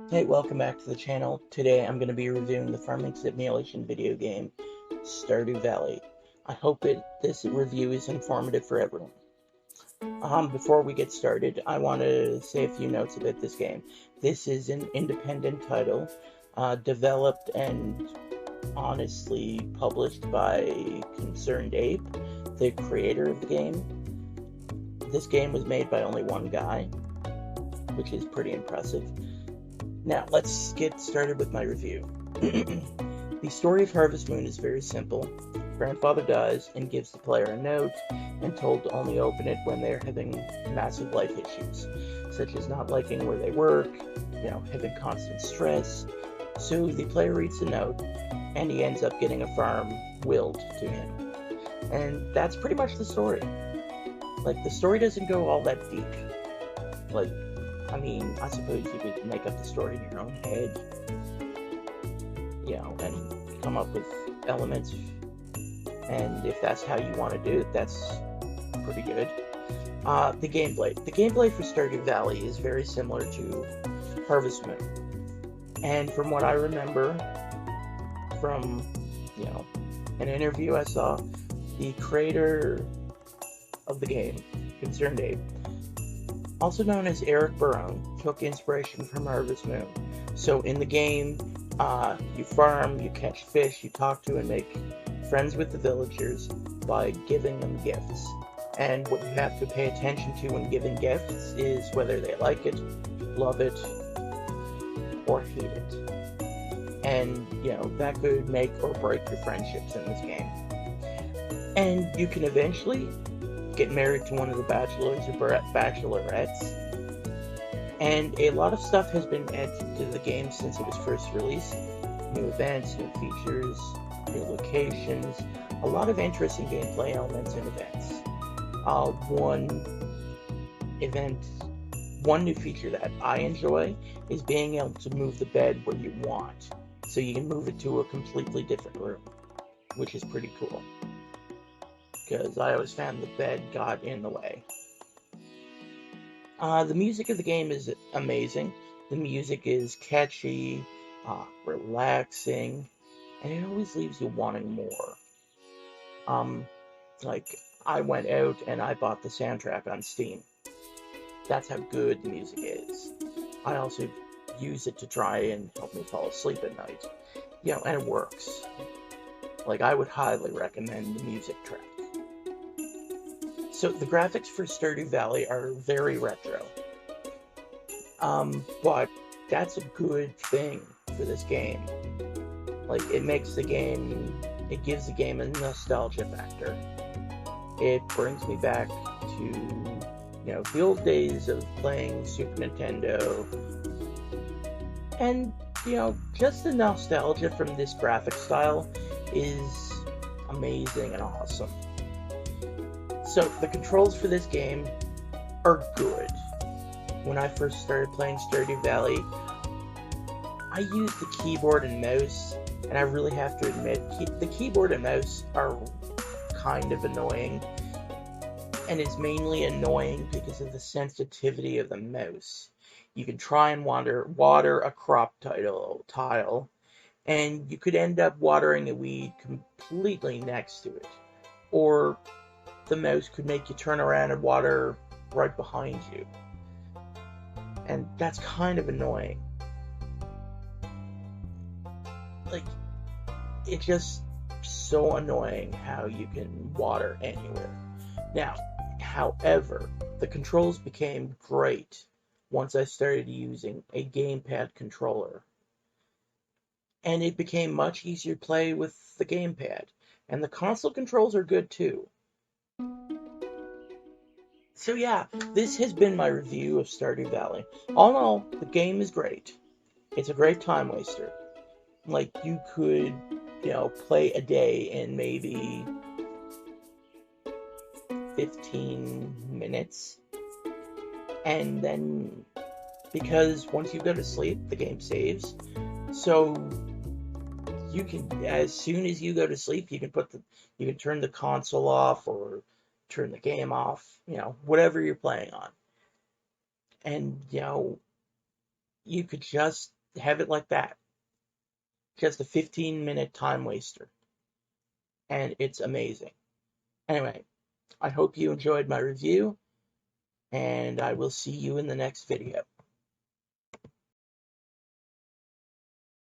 Hey, welcome back to the channel. Today I'm going to be reviewing the farming simulation video game, Stardew Valley. I hope this review is informative for everyone. Before we get started, I want to say a few notes about this game. This is an independent title, developed and honestly published by Concerned Ape, the creator of the game. This game was made by only one guy, which is pretty impressive. Now, let's get started with my review. The story of Harvest Moon is very simple. Grandfather dies and gives the player a note and told to only open it when they're having massive life issues, such as not liking where they work, having constant stress. So the player reads the note and he ends up getting a farm willed to him. And that's pretty much the story. Like, the story doesn't go all that deep. I suppose you could make up the story in your own head, and come up with elements, and if that's how you want to do it, that's pretty good. The gameplay. The gameplay for Stardew Valley is very similar to Harvest Moon, and from what I remember from, an interview I saw, the creator of the game, Concerned Ape, also known as Eric Barone, took inspiration from Harvest Moon. So in the game, you farm, you catch fish, you talk to and make friends with the villagers by giving them gifts. And what you have to pay attention to when giving gifts is whether they like it, love it, or hate it. And, that could make or break your friendships in this game. And you can eventually get married to one of the bachelors or bachelorettes. And a lot of stuff has been added to the game since it was first released. New events, new features, new locations, a lot of interesting gameplay elements and events. One new feature that I enjoy is being able to move the bed where you want. So you can move it to a completely different room, which is pretty cool, because I always found the bed got in the way. The music of the game is amazing. The music is catchy, relaxing, and it always leaves you wanting more. I went out and I bought the soundtrack on Steam. That's how good the music is. I also use it to try and help me fall asleep at night. And it works. I would highly recommend the music track. So the graphics for Stardew Valley are very retro. But that's a good thing for this game. It gives the game a nostalgia factor. It brings me back to, the old days of playing Super Nintendo. And, just the nostalgia from this graphic style is amazing and awesome. So, the controls for this game are good. When I first started playing Stardew Valley, I used the keyboard and mouse, and I really have to admit, the keyboard and mouse are kind of annoying, and it's mainly annoying because of the sensitivity of the mouse. You can try and water a crop tile, and you could end up watering a weed completely next to it, or the mouse could make you turn around and water right behind you. And that's kind of annoying. It's just so annoying how you can water anywhere. Now, however, the controls became great once I started using a gamepad controller. And it became much easier to play with the gamepad. And the console controls are good too. So yeah, this has been my review of Stardew Valley. All in all, the game is great. It's a great time waster. You could, play a day in maybe 15 minutes. And then, because once you go to sleep, the game saves. So you can, as soon as you go to sleep, you can turn the console off or turn the game off, whatever you're playing on. And, you could just Have it like that. Just a 15-minute time waster. And it's amazing. Anyway, I hope you enjoyed my review, and I will see you in the next video.